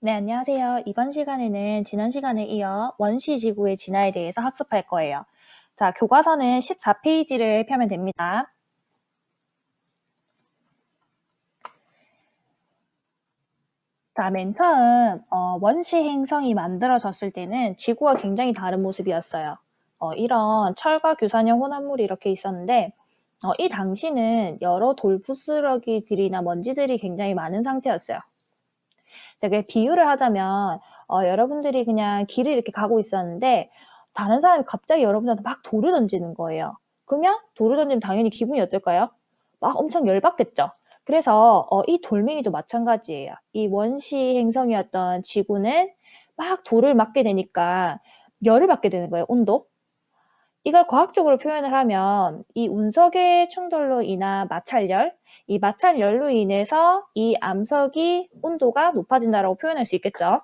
네, 안녕하세요. 이번 시간에는 지난 시간에 이어 원시 지구의 진화에 대해서 학습할 거예요. 자, 교과서는 14페이지를 펴면 됩니다. 자, 맨 처음 원시 행성이 만들어졌을 때는 지구와 굉장히 다른 모습이었어요. 이런 철과 규산형 혼합물이 이렇게 있었는데 이 당시는 여러 돌부스러기들이나 먼지들이 굉장히 많은 상태였어요. 되게 비유를 하자면 여러분들이 그냥 길을 이렇게 가고 있었는데 다른 사람이 갑자기 여러분한테 막 돌을 던지는 거예요. 그러면 돌을 던지면 당연히 기분이 어떨까요? 막 엄청 열받겠죠. 그래서 이 돌멩이도 마찬가지예요. 이 원시 행성이었던 지구는 막 돌을 맞게 되니까 열을 받게 되는 거예요, 온도. 이걸 과학적으로 표현을 하면 이 운석의 충돌로 인한 마찰열, 이 마찰열로 인해서 이 암석이 온도가 높아진다라고 표현할 수 있겠죠.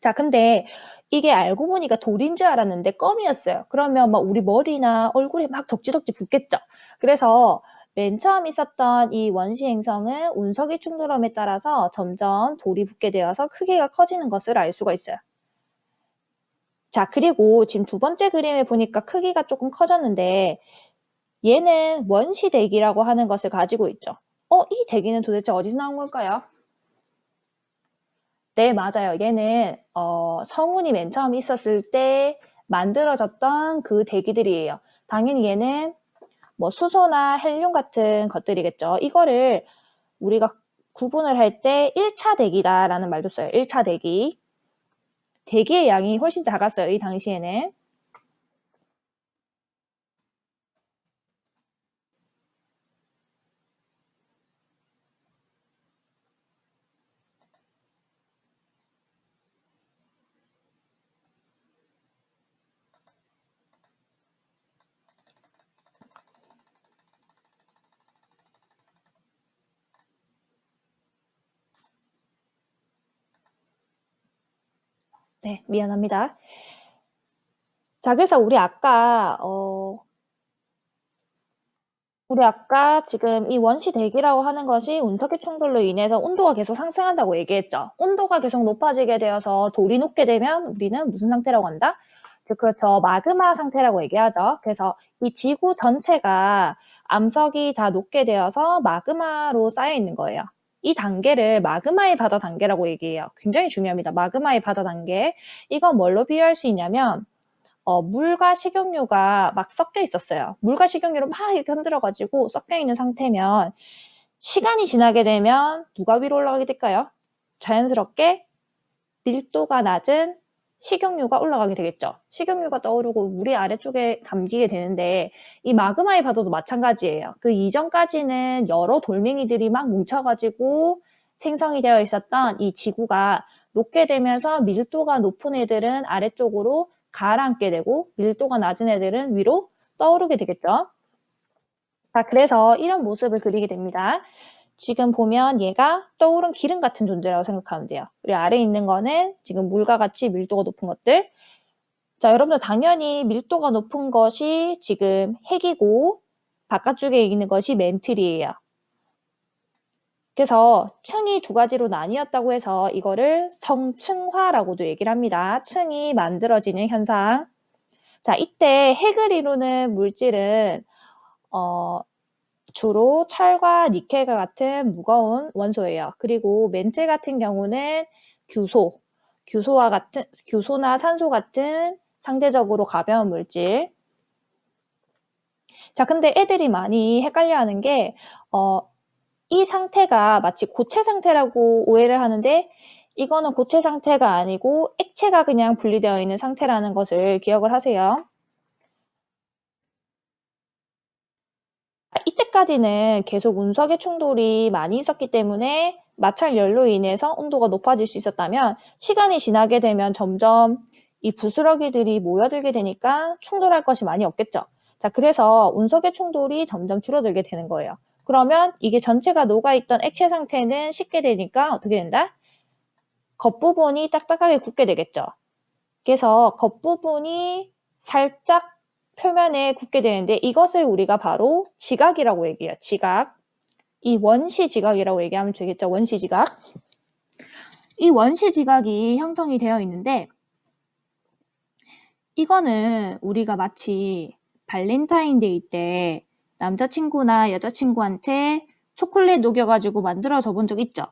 자, 근데 이게 알고 보니까 돌인 줄 알았는데 껌이었어요. 그러면 막 우리 머리나 얼굴에 막 덕지덕지 붙겠죠. 그래서 맨 처음 있었던 이 원시 행성은 운석의 충돌함에 따라서 점점 돌이 붙게 되어서 크기가 커지는 것을 알 수가 있어요. 자, 그리고 지금 두 번째 그림에 보니까 크기가 조금 커졌는데 얘는 원시 대기라고 하는 것을 가지고 있죠. 이 대기는 도대체 어디서 나온 걸까요? 네, 맞아요. 얘는 성운이 맨 처음 있었을 때 만들어졌던 그 대기들이에요. 당연히 얘는 뭐 수소나 헬륨 같은 것들이겠죠. 이거를 우리가 구분을 할 때 1차 대기다라는 말도 써요. 1차 대기. 대기의 양이 훨씬 작았어요. 이 당시에는. 네, 미안합니다. 자, 그래서 우리 아까 지금 이 원시 대기라고 하는 것이 운석의 충돌로 인해서 온도가 계속 상승한다고 얘기했죠. 온도가 계속 높아지게 되어서 돌이 녹게 되면 우리는 무슨 상태라고 한다? 즉, 그렇죠. 마그마 상태라고 얘기하죠. 그래서 이 지구 전체가 암석이 다 녹게 되어서 마그마로 쌓여 있는 거예요. 이 단계를 마그마의 바다 단계라고 얘기해요. 굉장히 중요합니다. 마그마의 바다 단계. 이건 뭘로 비유할 수 있냐면 물과 식용유가 막 섞여 있었어요. 물과 식용유를 막 이렇게 흔들어가지고 섞여 있는 상태면 시간이 지나게 되면 누가 위로 올라가게 될까요? 자연스럽게 밀도가 낮은 식용유가 올라가게 되겠죠. 식용유가 떠오르고 물이 아래쪽에 담기게 되는데 이 마그마의 바다도 마찬가지예요. 그 이전까지는 여러 돌멩이들이 막 뭉쳐가지고 생성이 되어 있었던 이 지구가 녹게 되면서 밀도가 높은 애들은 아래쪽으로 가라앉게 되고 밀도가 낮은 애들은 위로 떠오르게 되겠죠. 자, 그래서 이런 모습을 그리게 됩니다. 지금 보면 얘가 떠오른 기름 같은 존재라고 생각하면 돼요. 그리고 아래에 있는 거는 지금 물과 같이 밀도가 높은 것들. 자, 여러분들 당연히 밀도가 높은 것이 지금 핵이고 바깥쪽에 있는 것이 멘틀이에요. 그래서 층이 두 가지로 나뉘었다고 해서 이거를 성층화라고도 얘기를 합니다. 층이 만들어지는 현상. 자, 이때 핵을 이루는 물질은 주로 철과 니켈과 같은 무거운 원소예요. 그리고 멘틀 같은 경우는 규소나 산소 같은 상대적으로 가벼운 물질. 자, 근데 애들이 많이 헷갈려하는 게 이 상태가 마치 고체 상태라고 오해를 하는데 이거는 고체 상태가 아니고 액체가 그냥 분리되어 있는 상태라는 것을 기억을 하세요. 이때까지는 계속 운석의 충돌이 많이 있었기 때문에 마찰열로 인해서 온도가 높아질 수 있었다면 시간이 지나게 되면 점점 이 부스러기들이 모여들게 되니까 충돌할 것이 많이 없겠죠. 자, 그래서 운석의 충돌이 점점 줄어들게 되는 거예요. 그러면 이게 전체가 녹아있던 액체 상태는 식게 되니까 어떻게 된다? 겉부분이 딱딱하게 굳게 되겠죠. 그래서 겉부분이 살짝 표면에 굳게 되는데 이것을 우리가 바로 지각이라고 얘기해요. 지각. 이 원시 지각이라고 얘기하면 되겠죠. 원시 지각. 이 원시 지각이 형성이 되어 있는데 이거는 우리가 마치 발렌타인데이 때 남자친구나 여자친구한테 초콜릿 녹여가지고 만들어줘 본 적 있죠?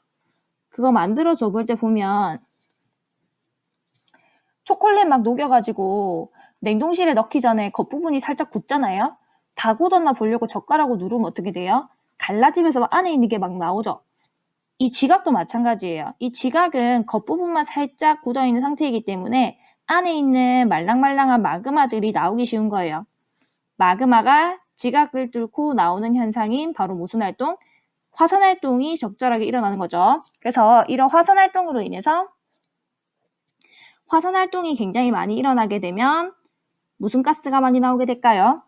그거 만들어줘 볼 때 보면 초콜릿 막 녹여가지고 냉동실에 넣기 전에 겉부분이 살짝 굳잖아요? 다 굳었나 보려고 젓가락으로 누르면 어떻게 돼요? 갈라지면서 막 안에 있는 게 막 나오죠? 이 지각도 마찬가지예요. 이 지각은 겉부분만 살짝 굳어있는 상태이기 때문에 안에 있는 말랑말랑한 마그마들이 나오기 쉬운 거예요. 마그마가 지각을 뚫고 나오는 현상인 바로 무슨 활동? 화산활동이 적절하게 일어나는 거죠. 그래서 이런 화산활동으로 인해서 화산활동이 굉장히 많이 일어나게 되면 무슨 가스가 많이 나오게 될까요?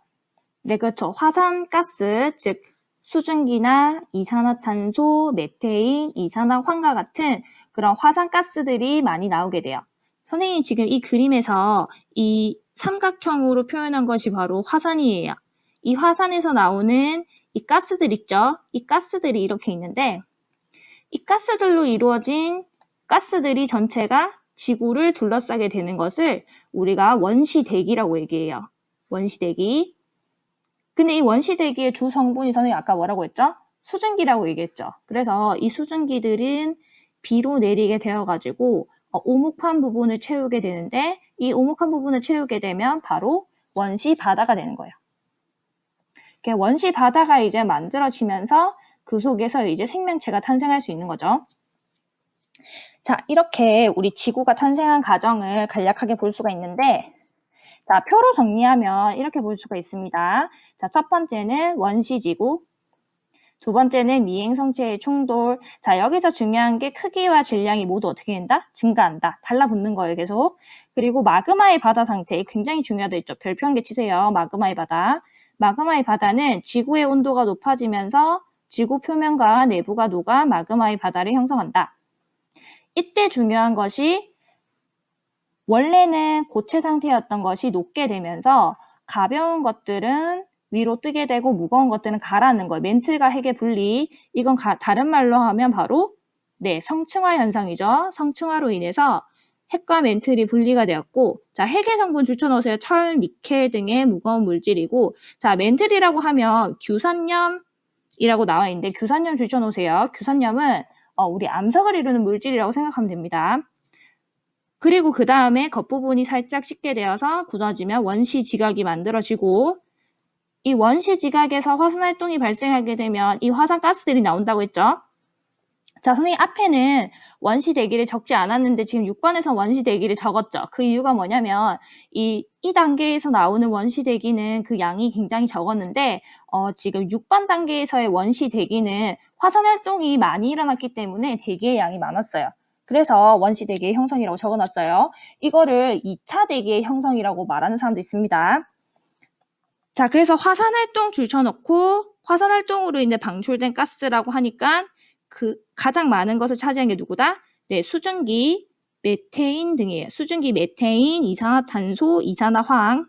네, 그렇죠. 화산가스, 즉 수증기나 이산화탄소, 메테인, 이산화황과 같은 그런 화산가스들이 많이 나오게 돼요. 선생님 지금 이 그림에서 이 삼각형으로 표현한 것이 바로 화산이에요. 이 화산에서 나오는 이 가스들 있죠? 이 가스들이 이렇게 있는데 이 가스들로 이루어진 가스들이 전체가 지구를 둘러싸게 되는 것을 우리가 원시대기라고 얘기해요. 원시대기. 근데 이 원시대기의 주 성분이 선생님 아까 뭐라고 했죠? 수증기라고 얘기했죠. 그래서 이 수증기들은 비로 내리게 되어가지고 오목한 부분을 채우게 되는데 이 오목한 부분을 채우게 되면 바로 원시 바다가 되는 거예요. 원시 바다가 이제 만들어지면서 그 속에서 이제 생명체가 탄생할 수 있는 거죠. 자, 이렇게 우리 지구가 탄생한 과정을 간략하게 볼 수가 있는데 자, 표로 정리하면 이렇게 볼 수가 있습니다. 자, 첫 번째는 원시지구, 두 번째는 미행성체의 충돌. 자, 여기서 중요한 게 크기와 질량이 모두 어떻게 된다? 증가한다. 달라붙는 거예요, 계속. 그리고 마그마의 바다 상태 굉장히 중요하다 했죠. 별표 한 개 치세요. 마그마의 바다. 마그마의 바다는 지구의 온도가 높아지면서 지구 표면과 내부가 녹아 마그마의 바다를 형성한다. 이때 중요한 것이 원래는 고체 상태였던 것이 녹게 되면서 가벼운 것들은 위로 뜨게 되고 무거운 것들은 가라앉는 거예요. 멘틀과 핵의 분리. 이건 다른 말로 하면 바로 성층화 현상이죠. 성층화로 인해서 핵과 멘틀이 분리가 되었고 자, 핵의 성분 줄쳐놓으세요. 철, 니켈 등의 무거운 물질이고 자, 멘틀이라고 하면 규산염이라고 나와 있는데 규산염 줄쳐놓으세요. 규산염은 우리 암석을 이루는 물질이라고 생각하면 됩니다. 그리고 그 다음에 겉부분이 살짝 씻게 되어서 굳어지면 원시 지각이 만들어지고 이 원시 지각에서 화산 활동이 발생하게 되면 이 화산 가스들이 나온다고 했죠. 자, 선생님 앞에는 원시 대기를 적지 않았는데 지금 6번에서 원시 대기를 적었죠. 그 이유가 뭐냐면 이 단계에서 나오는 원시 대기는 그 양이 굉장히 적었는데 지금 6번 단계에서의 원시 대기는 화산 활동이 많이 일어났기 때문에 대기의 양이 많았어요. 그래서 원시 대기의 형성이라고 적어놨어요. 이거를 2차 대기의 형성이라고 말하는 사람도 있습니다. 자, 그래서 화산 활동 줄쳐놓고 화산 활동으로 인해 방출된 가스라고 하니까 그 가장 많은 것을 차지한 게 누구다? 네, 수증기, 메테인 등이에요. 수증기, 메테인, 이산화탄소, 이산화황.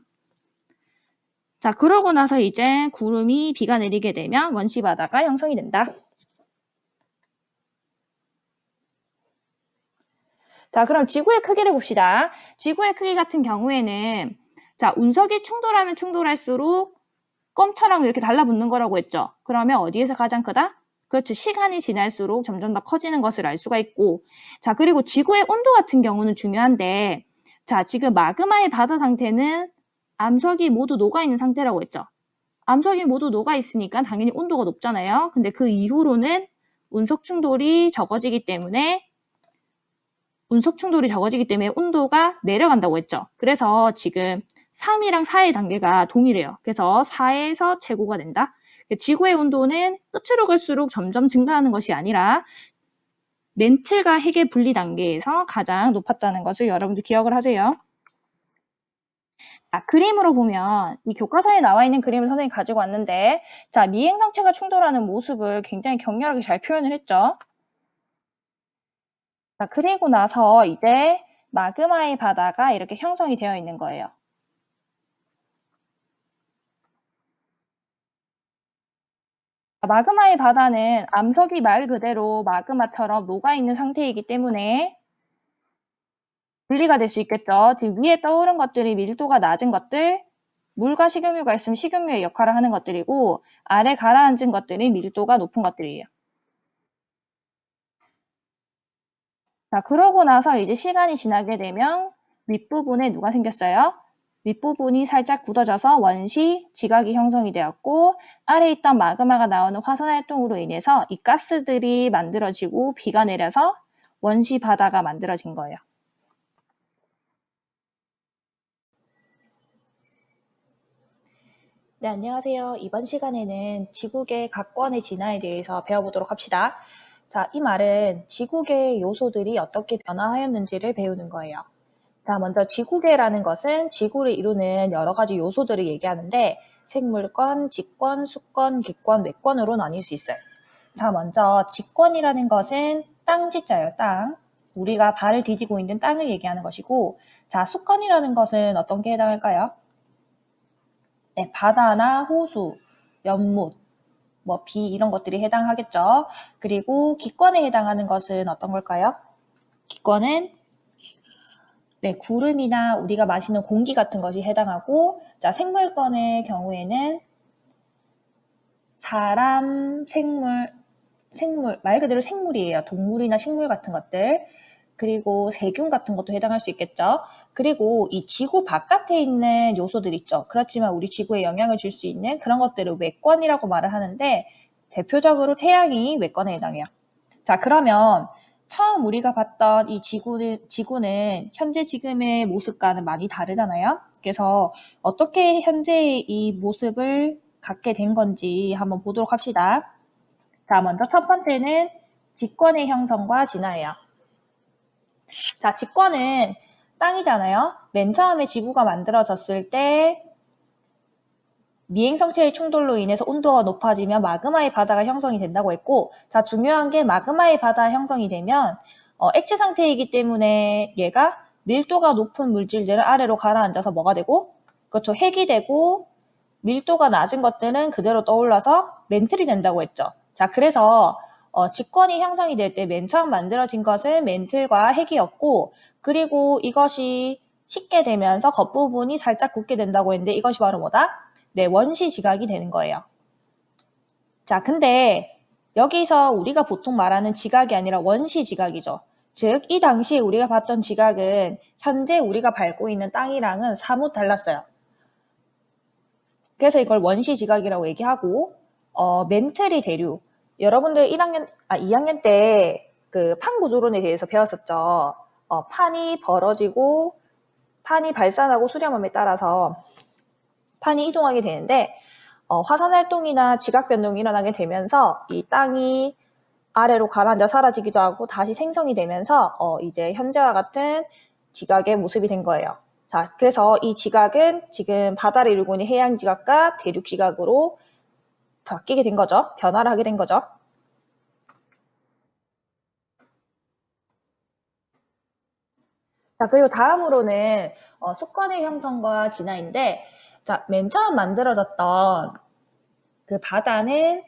자, 그러고 나서 이제 구름이 비가 내리게 되면 원시 바다가 형성이 된다. 자, 그럼 지구의 크기를 봅시다. 지구의 크기 같은 경우에는 자, 운석이 충돌하면 충돌할수록 껌처럼 이렇게 달라붙는 거라고 했죠. 그러면 어디에서 가장 크다? 그렇죠. 시간이 지날수록 점점 더 커지는 것을 알 수가 있고 자, 그리고 지구의 온도 같은 경우는 중요한데 자, 지금 마그마의 바다 상태는 암석이 모두 녹아있는 상태라고 했죠. 암석이 모두 녹아있으니까 당연히 온도가 높잖아요. 근데 그 이후로는 운석 충돌이 적어지기 때문에 온도가 내려간다고 했죠. 그래서 지금 3이랑 4의 단계가 동일해요. 그래서 4에서 최고가 된다. 지구의 온도는 끝으로 갈수록 점점 증가하는 것이 아니라 멘틀과 핵의 분리 단계에서 가장 높았다는 것을 여러분들 기억을 하세요. 자, 그림으로 보면 이 교과서에 나와 있는 그림을 선생님이 가지고 왔는데 자, 미행성체가 충돌하는 모습을 굉장히 격렬하게 잘 표현을 했죠. 자, 그리고 나서 이제 마그마의 바다가 이렇게 형성이 되어 있는 거예요. 마그마의 바다는 암석이 말 그대로 마그마처럼 녹아있는 상태이기 때문에 분리가 될 수 있겠죠. 위에 떠오른 것들이 밀도가 낮은 것들, 물과 식용유가 있으면 식용유의 역할을 하는 것들이고 아래 가라앉은 것들이 밀도가 높은 것들이에요. 자, 그러고 나서 이제 시간이 지나게 되면 윗부분에 누가 생겼어요? 윗부분이 살짝 굳어져서 원시 지각이 형성이 되었고 아래에 있던 마그마가 나오는 화산활동으로 인해서 이 가스들이 만들어지고 비가 내려서 원시 바다가 만들어진 거예요. 네, 안녕하세요. 이번 시간에는 지구계 각권의 진화에 대해서 배워보도록 합시다. 자, 이 말은 지구계의 요소들이 어떻게 변화하였는지를 배우는 거예요. 자, 먼저 지구계라는 것은 지구를 이루는 여러 가지 요소들을 얘기하는데 생물권, 직권, 수권, 기권, 외권으로 나뉠 수 있어요. 자, 먼저 직권이라는 것은 땅지자예요, 땅. 우리가 발을 디디고 있는 땅을 얘기하는 것이고, 자, 수권이라는 것은 어떤 게 해당할까요? 네, 바다나 호수, 연못, 뭐 비 이런 것들이 해당하겠죠. 그리고 기권에 해당하는 것은 어떤 걸까요? 기권은 네, 구름이나 우리가 마시는 공기 같은 것이 해당하고, 자, 생물권의 경우에는 사람, 생물, 말 그대로 생물이에요. 동물이나 식물 같은 것들. 그리고 세균 같은 것도 해당할 수 있겠죠. 그리고 이 지구 바깥에 있는 요소들 있죠. 그렇지만 우리 지구에 영향을 줄 수 있는 그런 것들을 외권이라고 말을 하는데 대표적으로 태양이 외권에 해당해요. 자, 그러면 처음 우리가 봤던 이 지구는 현재 지금의 모습과는 많이 다르잖아요. 그래서 어떻게 현재의 이 모습을 갖게 된 건지 한번 보도록 합시다. 자, 먼저 첫 번째는 직권의 형성과 진화예요. 자, 직권은 땅이잖아요. 맨 처음에 지구가 만들어졌을 때 미행성체의 충돌로 인해서 온도가 높아지면 마그마의 바다가 형성이 된다고 했고, 자, 중요한 게 마그마의 바다 형성이 되면 액체 상태이기 때문에 얘가 밀도가 높은 물질들을 아래로 가라앉아서 뭐가 되고, 그렇죠, 핵이 되고 밀도가 낮은 것들은 그대로 떠올라서 멘틀이 된다고 했죠. 자, 그래서 직권이 형성이 될 때 맨 처음 만들어진 것은 멘틀과 핵이었고, 그리고 이것이 식게 되면서 겉부분이 살짝 굳게 된다고 했는데 이것이 바로 뭐다? 네, 원시 지각이 되는 거예요. 자, 근데 여기서 우리가 보통 말하는 지각이 아니라 원시 지각이죠. 즉, 이 당시에 우리가 봤던 지각은 현재 우리가 밟고 있는 땅이랑은 사뭇 달랐어요. 그래서 이걸 원시 지각이라고 얘기하고, 멘틀이 대류. 여러분들 2학년 때 그 판구조론에 대해서 배웠었죠. 판이 벌어지고, 판이 발산하고 수렴함에 따라서 판이 이동하게 되는데, 화산 활동이나 지각 변동이 일어나게 되면서 이 땅이 아래로 가라앉아 사라지기도 하고 다시 생성이 되면서 이제 현재와 같은 지각의 모습이 된 거예요. 자, 그래서 이 지각은 지금 바다를 이루고 있는 해양 지각과 대륙 지각으로 바뀌게 된 거죠. 변화를 하게 된 거죠. 자, 그리고 다음으로는 수권의 형성과 진화인데, 자, 맨 처음 만들어졌던 그 바다는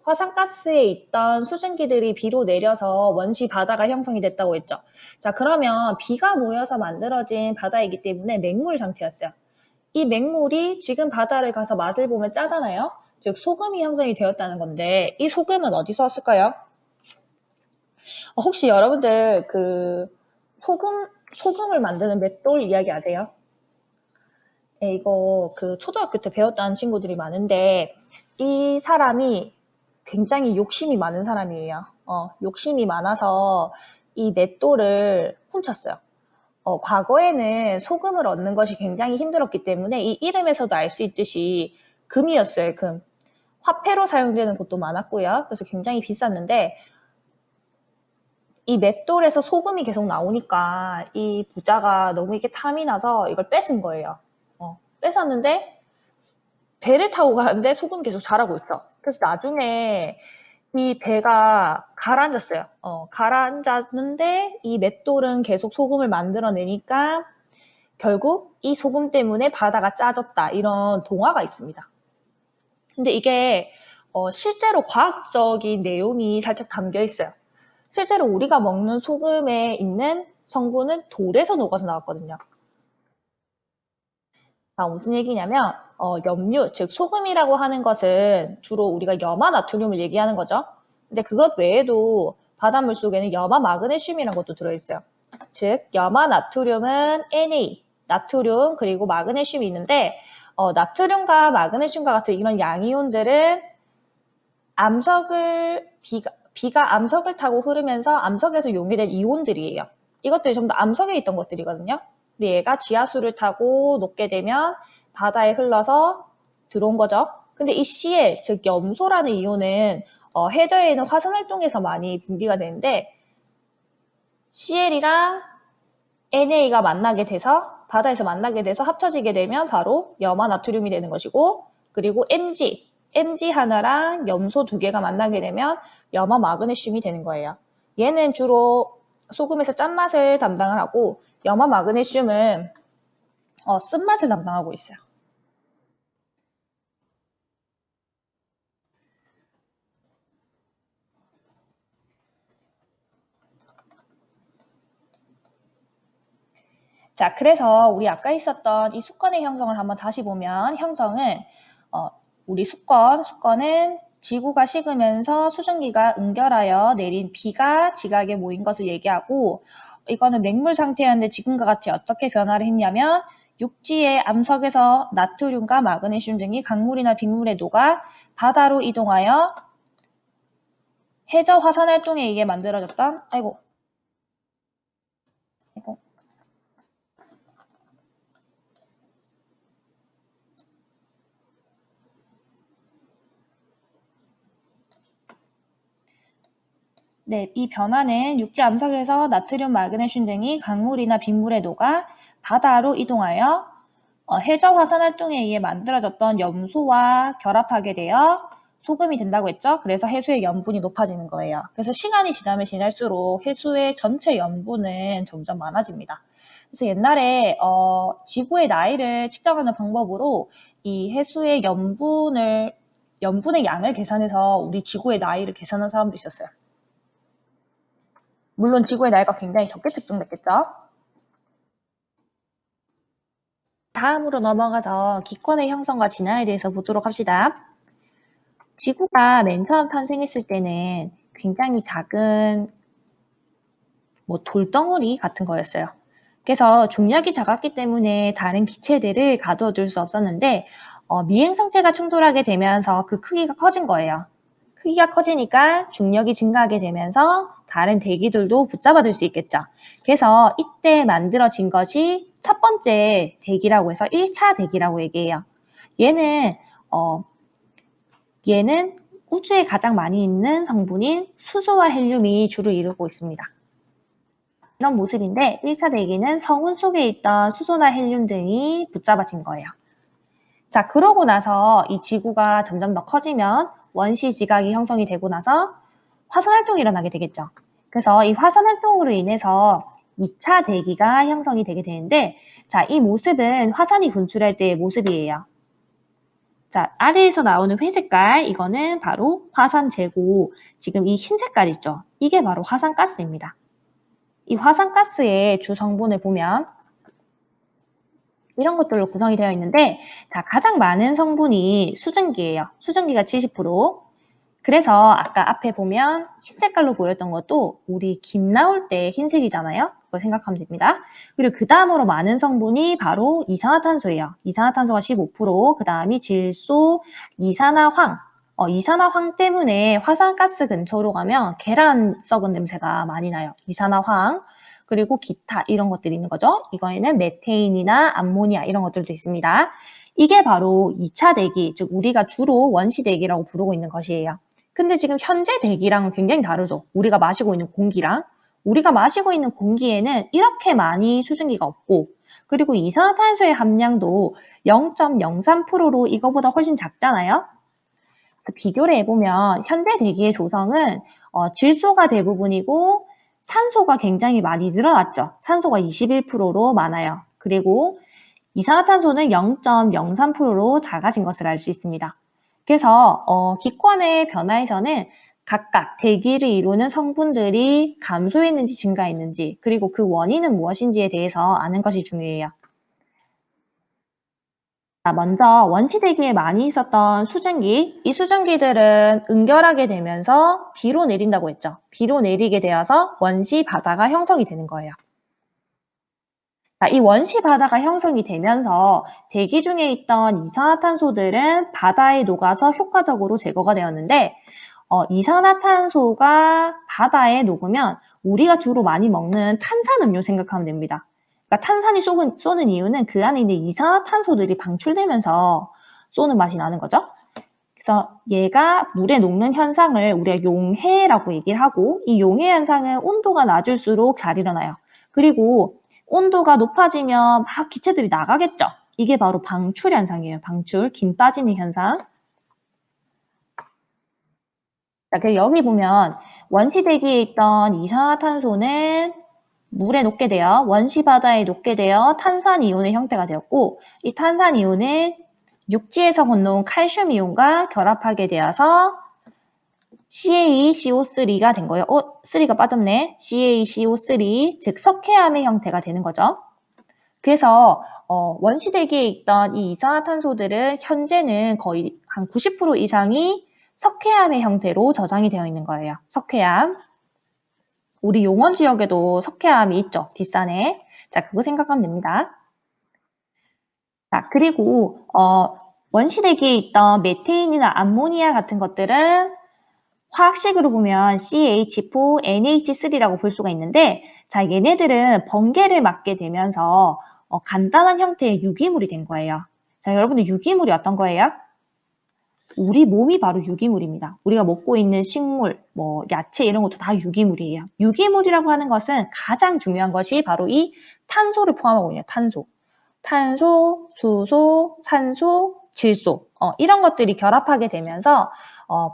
화산가스에 있던 수증기들이 비로 내려서 원시 바다가 형성이 됐다고 했죠. 자, 그러면 비가 모여서 만들어진 바다이기 때문에 맹물 상태였어요. 이 맹물이 지금 바다를 가서 맛을 보면 짜잖아요. 즉 소금이 형성이 되었다는 건데 이 소금은 어디서 왔을까요? 혹시 여러분들 그 소금을 만드는 맷돌 이야기 아세요? 네, 이거 그 초등학교 때 배웠다는 친구들이 많은데 이 사람이 굉장히 욕심이 많은 사람이에요. 욕심이 많아서 이 맷돌을 훔쳤어요. 과거에는 소금을 얻는 것이 굉장히 힘들었기 때문에 이 이름에서도 알 수 있듯이 금이었어요, 금. 화폐로 사용되는 곳도 많았고요. 그래서 굉장히 비쌌는데 이 맷돌에서 소금이 계속 나오니까 이 부자가 너무 이게 탐이 나서 이걸 뺏은 거예요. 뺏었는데 배를 타고 가는데 소금이 계속 자라고 있어. 그래서 나중에 이 배가 가라앉았어요. 가라앉았는데 이 맷돌은 계속 소금을 만들어내니까 결국 이 소금 때문에 바다가 짜졌다. 이런 동화가 있습니다. 근데 이게 실제로 과학적인 내용이 살짝 담겨 있어요. 실제로 우리가 먹는 소금에 있는 성분은 돌에서 녹아서 나왔거든요. 무슨 얘기냐면 염류, 즉 소금이라고 하는 것은 주로 우리가 염화 나트륨을 얘기하는 거죠. 근데 그것 외에도 바닷물 속에는 염화 마그네슘이라는 것도 들어있어요. 즉 염화 나트륨은 Na, 나트륨 그리고 마그네슘이 있는데 나트륨과 마그네슘과 같은 이런 양이온들은 비가 암석을 타고 흐르면서 암석에서 용해된 이온들이에요. 이것들이 전부 다 암석에 있던 것들이거든요. 근데 얘가 지하수를 타고 녹게 되면 바다에 흘러서 들어온 거죠. 근데 이 Cl, 즉 염소라는 이온은 해저에 있는 화산활동에서 많이 분비가 되는데 Cl이랑 NA가 만나게 돼서 바다에서 만나게 돼서 합쳐지게 되면 바로 염화 나트륨이 되는 것이고, 그리고 MG 하나랑 염소 2개가 만나게 되면 염화 마그네슘이 되는 거예요. 얘는 주로 소금에서 짠맛을 담당을 하고 염화 마그네슘은 쓴맛을 담당하고 있어요. 자, 그래서 우리 아까 있었던 이 수건의 형성을 한번 다시 보면 형성은 우리 수건은 지구가 식으면서 수증기가 응결하여 내린 비가 지각에 모인 것을 얘기하고, 이거는 냉물 상태였는데 지금과 같이 어떻게 변화를 했냐면 육지의 암석에서 나트륨과 마그네슘 등이 강물이나 빗물에 녹아 바다로 이동하여 해저 화산 활동에 의해 만들어졌던 네, 이 변화는 육지 암석에서 나트륨, 마그네슘 등이 강물이나 빗물에 녹아 바다로 이동하여 해저 화산 활동에 의해 만들어졌던 염소와 결합하게 되어 소금이 된다고 했죠. 그래서 해수의 염분이 높아지는 거예요. 그래서 시간이 지나면 지날수록 해수의 전체 염분은 점점 많아집니다. 그래서 옛날에 지구의 나이를 측정하는 방법으로 이 해수의 염분의 양을 계산해서 우리 지구의 나이를 계산한 사람도 있었어요. 물론 지구의 나이가 굉장히 적게 측정됐겠죠. 다음으로 넘어가서 기권의 형성과 진화에 대해서 보도록 합시다. 지구가 맨 처음 탄생했을 때는 굉장히 작은 돌덩어리 같은 거였어요. 그래서 중력이 작았기 때문에 다른 기체들을 가두어둘 수 없었는데 미행성체가 충돌하게 되면서 그 크기가 커진 거예요. 크기가 커지니까 중력이 증가하게 되면서 다른 대기들도 붙잡아둘 수 있겠죠. 그래서 이때 만들어진 것이 첫 번째 대기라고 해서 1차 대기라고 얘기해요. 얘는 우주에 가장 많이 있는 성분인 수소와 헬륨이 주를 이루고 있습니다. 이런 모습인데 1차 대기는 성운 속에 있던 수소나 헬륨 등이 붙잡아진 거예요. 자, 그러고 나서 이 지구가 점점 더 커지면 원시 지각이 형성이 되고 나서 화산활동이 일어나게 되겠죠. 그래서 이 화산활동으로 인해서 2차 대기가 형성이 되게 되는데, 자, 이 모습은 화산이 분출할 때의 모습이에요. 자, 아래에서 나오는 회색깔, 이거는 바로 화산재고, 지금 이 흰 색깔 있죠? 이게 바로 화산가스입니다. 이 화산가스의 주 성분을 보면 이런 것들로 구성이 되어 있는데, 자, 가장 많은 성분이 수증기예요. 수증기가 70%. 그래서 아까 앞에 보면 흰 색깔로 보였던 것도 우리 김 나올 때 흰색이잖아요. 그거 생각하면 됩니다. 그리고 그 다음으로 많은 성분이 바로 이산화탄소예요. 이산화탄소가 15%, 그 다음이 질소, 이산화황. 이산화황 때문에 화산가스 근처로 가면 계란 썩은 냄새가 많이 나요. 이산화황. 그리고 기타 이런 것들이 있는 거죠. 이거에는 메테인이나 암모니아 이런 것들도 있습니다. 이게 바로 2차 대기, 즉 우리가 주로 원시 대기라고 부르고 있는 것이에요. 근데 지금 현재 대기랑은 굉장히 다르죠. 우리가 마시고 있는 공기랑. 우리가 마시고 있는 공기에는 이렇게 많이 수증기가 없고, 그리고 이산화탄소의 함량도 0.03%로 이거보다 훨씬 작잖아요. 그래서 비교를 해보면 현대 대기의 조성은 질소가 대부분이고 산소가 굉장히 많이 늘어났죠. 산소가 21%로 많아요. 그리고 이산화탄소는 0.03%로 작아진 것을 알 수 있습니다. 그래서 기권의 변화에서는 각각 대기를 이루는 성분들이 감소했는지 증가했는지, 그리고 그 원인은 무엇인지에 대해서 아는 것이 중요해요. 자, 먼저 원시 대기에 많이 있었던 수증기, 이 수증기들은 응결하게 되면서 비로 내린다고 했죠. 비로 내리게 되어서 원시 바다가 형성이 되는 거예요. 자, 이 원시 바다가 형성이 되면서 대기 중에 있던 이산화탄소들은 바다에 녹아서 효과적으로 제거가 되었는데, 이산화탄소가 바다에 녹으면 우리가 주로 많이 먹는 탄산음료 생각하면 됩니다. 그러니까 탄산이 쏘는 이유는 그 안에 있는 이산화탄소들이 방출되면서 쏘는 맛이 나는 거죠. 그래서 얘가 물에 녹는 현상을 우리가 용해라고 얘기를 하고, 이 용해 현상은 온도가 낮을수록 잘 일어나요. 그리고 온도가 높아지면 막 기체들이 나가겠죠. 이게 바로 방출 현상이에요. 방출, 김 빠지는 현상. 자, 그래서 여기 보면 원시 대기에 있던 이산화탄소는 물에 녹게 되어 원시 바다에 녹게 되어 탄산이온의 형태가 되었고, 이 탄산이온은 육지에서 건너온 칼슘 이온과 결합하게 되어서 CaCO3가 된 거예요. 3가 빠졌네. CaCO3, 즉 석회암의 형태가 되는 거죠. 그래서 원시 대기에 있던 이 이산화탄소들은 현재는 거의 한 90% 이상이 석회암의 형태로 저장이 되어 있는 거예요. 석회암. 우리 용원 지역에도 석회암이 있죠. 뒷산에. 자, 그거 생각하면 됩니다. 자, 그리고 원시 대기에 있던 메테인이나 암모니아 같은 것들은 화학식으로 보면 CH4, NH3라고 볼 수가 있는데, 자, 얘네들은 번개를 맞게 되면서 간단한 형태의 유기물이 된 거예요. 자, 여러분들 유기물이 어떤 거예요? 우리 몸이 바로 유기물입니다. 우리가 먹고 있는 식물, 뭐 야채 이런 것도 다 유기물이에요. 유기물이라고 하는 것은 가장 중요한 것이 바로 이 탄소를 포함하고 있는 탄소. 탄소, 수소, 산소, 질소 이런 것들이 결합하게 되면서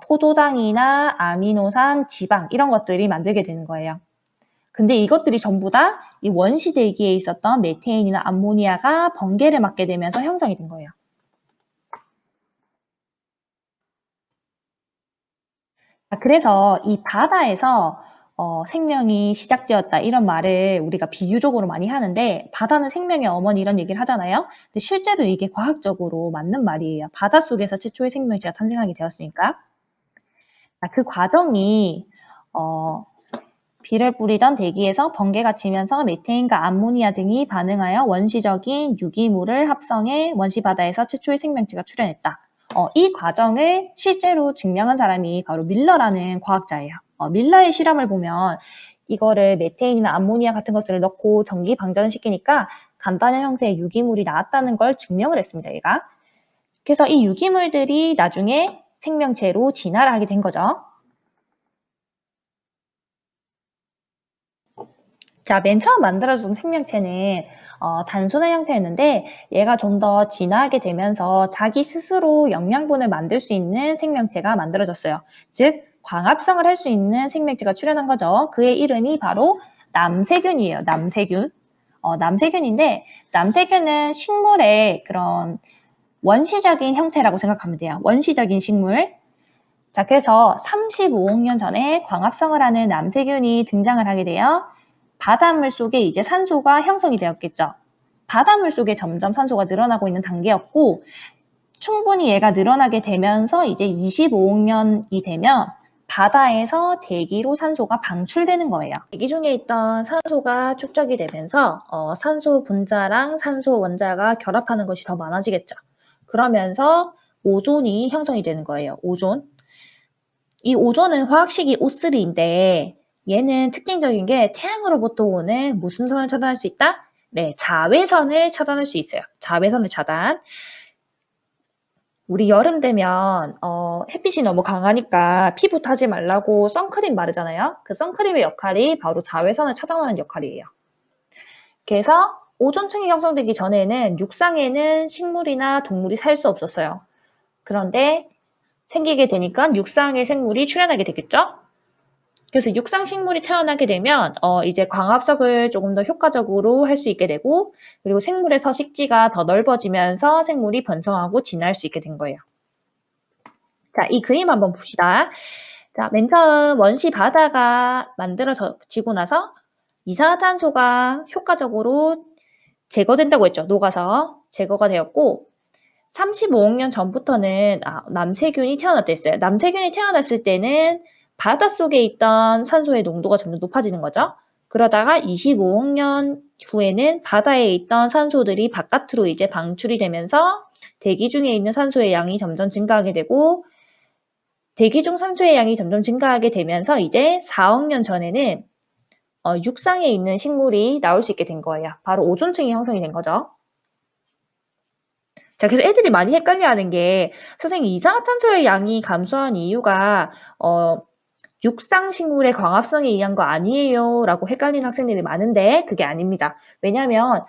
포도당이나 아미노산, 지방 이런 것들이 만들게 되는 거예요. 근데 이것들이 전부 다 이 원시 대기에 있었던 메테인이나 암모니아가 번개를 맞게 되면서 형성이 된 거예요. 그래서 이 바다에서 생명이 시작되었다 이런 말을 우리가 비유적으로 많이 하는데, 바다는 생명의 어머니 이런 얘기를 하잖아요. 근데 실제로 이게 과학적으로 맞는 말이에요. 바닷속에서 최초의 생명체가 탄생하게 되었으니까. 그 과정이 비를 뿌리던 대기에서 번개가 치면서 메테인과 암모니아 등이 반응하여 원시적인 유기물을 합성해 원시 바다에서 최초의 생명체가 출현했다. 이 과정을 실제로 증명한 사람이 바로 밀러라는 과학자예요. 밀러의 실험을 보면 이거를 메테인이나 암모니아 같은 것들을 넣고 전기 방전을 시키니까 간단한 형태의 유기물이 나왔다는 걸 증명을 했습니다, 얘가. 그래서 이 유기물들이 나중에 생명체로 진화를 하게 된 거죠. 자, 맨 처음 만들어준 생명체는 단순한 형태였는데, 얘가 좀 더 진화하게 되면서 자기 스스로 영양분을 만들 수 있는 생명체가 만들어졌어요. 즉 광합성을 할 수 있는 생명체가 출현한 거죠. 그의 이름이 바로 남세균이에요. 남세균. 남세균인데, 남세균은 식물의 그런 원시적인 형태라고 생각하면 돼요. 원시적인 식물. 자, 그래서 35억 년 전에 광합성을 하는 남세균이 등장을 하게 돼요. 바닷물 속에 이제 산소가 형성이 되었겠죠. 바닷물 속에 점점 산소가 늘어나고 있는 단계였고, 충분히 얘가 늘어나게 되면서 이제 25억 년이 되면 바다에서 대기로 산소가 방출되는 거예요. 대기 중에 있던 산소가 축적이 되면서 산소 분자랑 산소 원자가 결합하는 것이 더 많아지겠죠. 그러면서 오존이 형성이 되는 거예요. 오존. 이 오존은 화학식이 O3인데 얘는 특징적인 게 태양으로부터 오는 무슨 선을 차단할 수 있다? 네, 자외선을 차단할 수 있어요. 자외선을 차단. 우리 여름 되면 햇빛이 너무 강하니까 피부 타지 말라고 선크림 바르잖아요. 그 선크림의 역할이 바로 자외선을 차단하는 역할이에요. 그래서 오존층이 형성되기 전에는 육상에는 식물이나 동물이 살 수 없었어요. 그런데 생기게 되니까 육상의 생물이 출현하게 되겠죠? 그래서 육상 식물이 태어나게 되면 이제 광합성을 조금 더 효과적으로 할 수 있게 되고, 그리고 생물의 서식지가 더 넓어지면서 생물이 번성하고 진화할 수 있게 된 거예요. 자, 이 그림 한번 봅시다. 자, 맨 처음 원시 바다가 만들어지고 나서 이산화탄소가 효과적으로 제거된다고 했죠. 녹아서 제거가 되었고 35억 년 전부터는 남세균이 태어났다 했어요. 남세균이 태어났을 때는 바닷속에 있던 산소의 농도가 점점 높아지는 거죠. 그러다가 25억 년 후에는 바다에 있던 산소들이 바깥으로 이제 방출이 되면서 대기 중에 있는 산소의 양이 점점 증가하게 되고 대기 중 산소의 양이 점점 증가하게 되면서 이제 4억 년 전에는 육상에 있는 식물이 나올 수 있게 된 거예요. 바로 오존층이 형성이 된 거죠. 자, 그래서 애들이 많이 헷갈려하는 게 선생님 이산화탄소의 양이 감소한 이유가 육상 식물의 광합성에 의한 거 아니에요? 라고 헷갈리는 학생들이 많은데 그게 아닙니다. 왜냐하면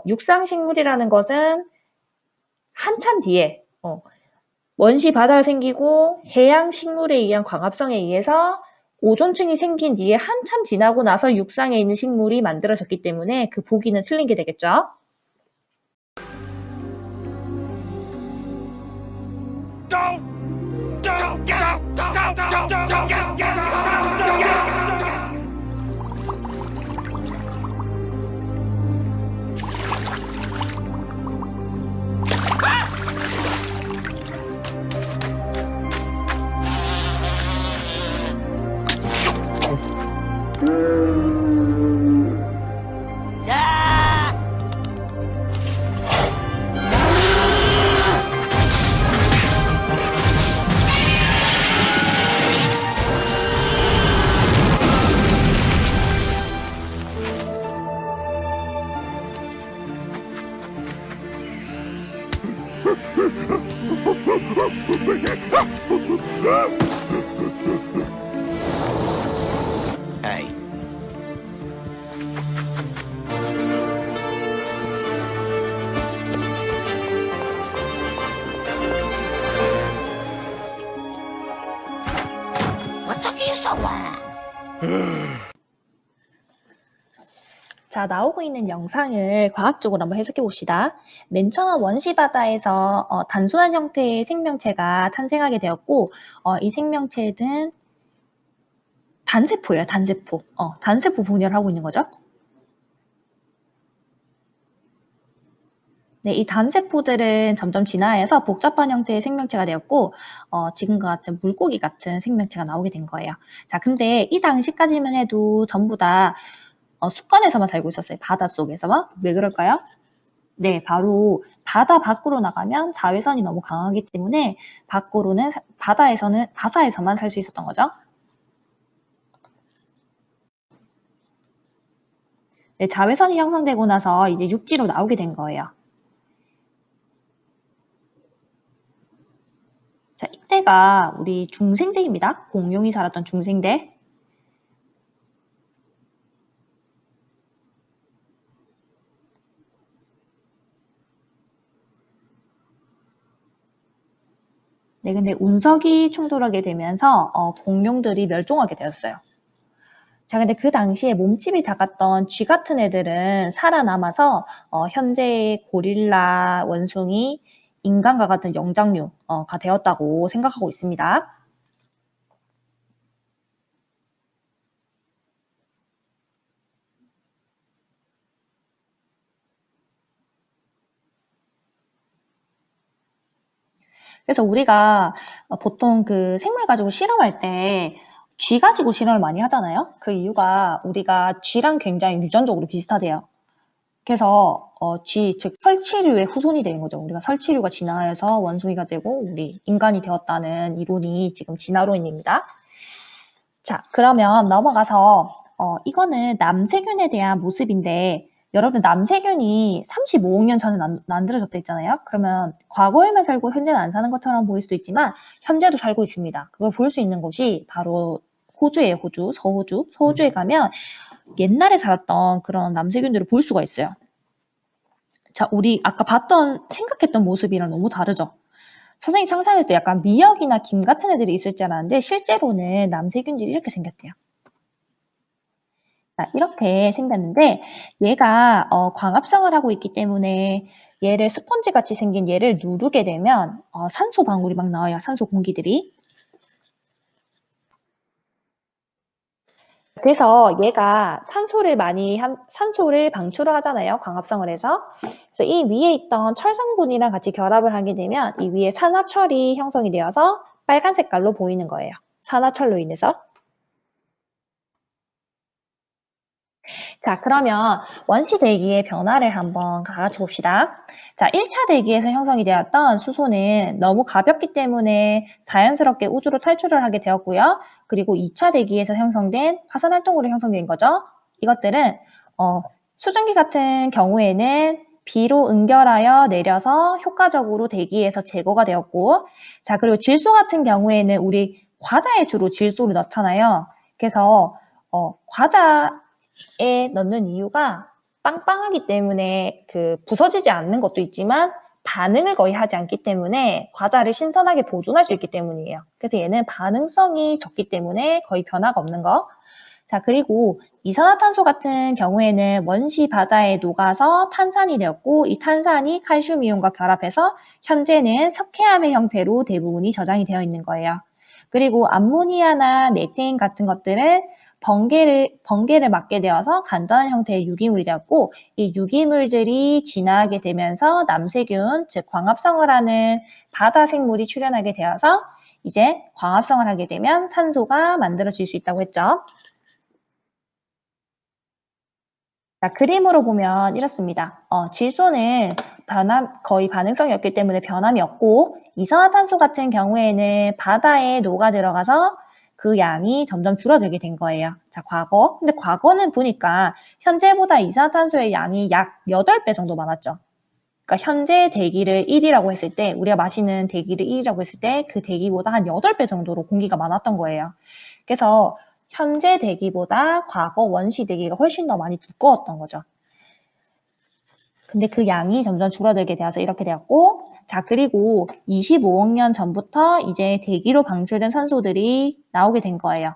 육상 식물이라는 것은 한참 뒤에 원시 바다가 생기고 해양 식물에 의한 광합성에 의해서 오존층이 생긴 뒤에 한참 지나고 나서 육상에 있는 식물이 만들어졌기 때문에 그 보기는 틀린 게 되겠죠. Hey. What took you so long? 자, 나오고 있는 영상을 과학적으로 한번 해석해 봅시다. 맨 처음 원시 바다에서 단순한 형태의 생명체가 탄생하게 되었고 이 생명체는 단세포예요. 단세포. 단세포 분열하고 있는 거죠. 네, 이 단세포들은 점점 진화해서 복잡한 형태의 생명체가 되었고 지금과 같은 물고기 같은 생명체가 나오게 된 거예요. 자, 근데 이 당시까지만 해도 전부 다 수권에서만 살고 있었어요. 바닷속에서만. 왜 그럴까요? 네, 바로 바다 밖으로 나가면 자외선이 너무 강하기 때문에 바다에서만 살 수 있었던 거죠. 네, 자외선이 형성되고 나서 이제 육지로 나오게 된 거예요. 자, 이때가 우리 중생대입니다. 공룡이 살았던 중생대. 네, 근데 운석이 충돌하게 되면서 공룡들이 멸종하게 되었어요. 자, 근데 그 당시에 몸집이 작았던 쥐 같은 애들은 살아남아서 현재의 고릴라, 원숭이, 인간과 같은 영장류가 되었다고 생각하고 있습니다. 그래서 우리가 보통 그 생물 가지고 실험할 때 쥐 가지고 실험을 많이 하잖아요. 그 이유가 우리가 쥐랑 굉장히 유전적으로 비슷하대요. 그래서 쥐, 즉 설치류의 후손이 되는 거죠. 우리가 설치류가 진화해서 원숭이가 되고 우리 인간이 되었다는 이론이 지금 진화론입니다. 자, 그러면 넘어가서 이거는 남세균에 대한 모습인데 여러분 남세균이 35억 년 전에 만들어졌다 했잖아요. 그러면 과거에만 살고 현재는 안 사는 것처럼 보일 수도 있지만 현재도 살고 있습니다. 그걸 볼 수 있는 곳이 바로 호주예요. 호주, 서호주. 서호주에 가면 옛날에 살았던 그런 남세균들을 볼 수가 있어요. 자, 우리 아까 생각했던 모습이랑 너무 다르죠? 선생님 상상했을 때 약간 미역이나 김 같은 애들이 있을 줄 알았는데 실제로는 남세균들이 이렇게 생겼대요. 자, 이렇게 생겼는데 얘가 광합성을 하고 있기 때문에 얘를 스펀지 같이 생긴 얘를 누르게 되면 산소 방울이 막 나와요. 산소 공기들이. 그래서 얘가 산소를 방출을 하잖아요. 광합성을 해서. 그래서 이 위에 있던 철 성분이랑 같이 결합을 하게 되면 이 위에 산화철이 형성이 되어서 빨간 색깔로 보이는 거예요. 산화철로 인해서. 자, 그러면 원시 대기의 변화를 한번 같이 봅시다. 자, 1차 대기에서 형성이 되었던 수소는 너무 가볍기 때문에 자연스럽게 우주로 탈출을 하게 되었고요. 그리고 2차 대기에서 형성된 화산활동으로 형성된 거죠. 이것들은 수증기 같은 경우에는 비로 응결하여 내려서 효과적으로 대기에서 제거가 되었고, 자, 그리고 질소 같은 경우에는 우리 과자에 주로 질소를 넣잖아요. 그래서 과자에 넣는 이유가 빵빵하기 때문에 부서지지 않는 것도 있지만 반응을 거의 하지 않기 때문에 과자를 신선하게 보존할 수 있기 때문이에요. 그래서 얘는 반응성이 적기 때문에 거의 변화가 없는 거. 자, 그리고 이산화탄소 같은 경우에는 원시 바다에 녹아서 탄산이 되었고 이 탄산이 칼슘 이온과 결합해서 현재는 석회암의 형태로 대부분이 저장이 되어 있는 거예요. 그리고 암모니아나 메테인 같은 것들은 번개를 맞게 되어서 간단한 형태의 유기물이 되었고 이 유기물들이 진화하게 되면서 남세균, 즉 광합성을 하는 바다 생물이 출현하게 되어서 이제 광합성을 하게 되면 산소가 만들어질 수 있다고 했죠. 자, 그림으로 보면 이렇습니다. 질소는 거의 반응성이 없기 때문에 변함이 없고 이산화탄소 같은 경우에는 바다에 녹아 들어가서 그 양이 점점 줄어들게 된 거예요. 자, 과거. 근데 과거는 보니까 현재보다 이산화탄소의 양이 약 8배 정도 많았죠. 그러니까 현재 대기를 1이라고 했을 때 우리가 마시는 대기를 1이라고 했을 때 그 대기보다 한 8배 정도로 공기가 많았던 거예요. 그래서 현재 대기보다 과거 원시 대기가 훨씬 더 많이 두꺼웠던 거죠. 근데 그 양이 점점 줄어들게 되어서 이렇게 되었고, 자, 그리고 25억 년 전부터 이제 대기로 방출된 산소들이 나오게 된 거예요.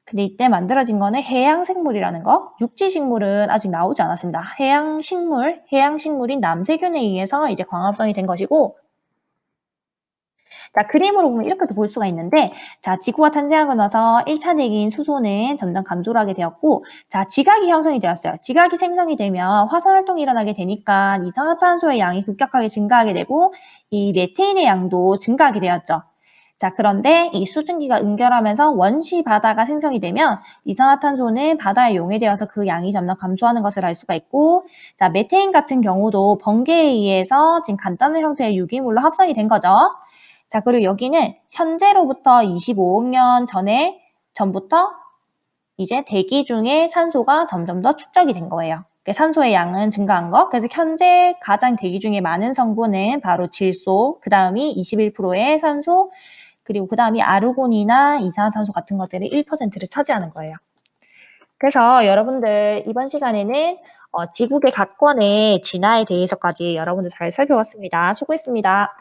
근데 이때 만들어진 거는 해양 생물이라는 거, 육지 식물은 아직 나오지 않았습니다. 해양 식물인 남세균에 의해서 이제 광합성이 된 것이고, 자, 그림으로 보면 이렇게도 볼 수가 있는데, 자, 지구가 탄생하고 나서 1차 대기인 수소는 점점 감소를 하게 되었고, 자, 지각이 형성이 되었어요. 지각이 생성이 되면 화산활동이 일어나게 되니까 이산화탄소의 양이 급격하게 증가하게 되고, 이 메테인의 양도 증가하게 되었죠. 자, 그런데 이 수증기가 응결하면서 원시 바다가 생성이 되면 이산화탄소는 바다에 용해되어서 그 양이 점점 감소하는 것을 알 수가 있고, 자, 메테인 같은 경우도 번개에 의해서 지금 간단한 형태의 유기물로 합성이 된 거죠. 자, 그리고 여기는 현재로부터 25억 년 전부터 이제 대기 중에 산소가 점점 더 축적이 된 거예요. 산소의 양은 증가한 거. 그래서 현재 가장 대기 중에 많은 성분은 바로 질소, 그 다음이 21%의 산소, 그리고 그 다음이 아르곤이나 이산화탄소 같은 것들이 1%를 차지하는 거예요. 그래서 여러분들 이번 시간에는 지구의 각권의 진화에 대해서까지 여러분들 잘 살펴봤습니다. 수고했습니다.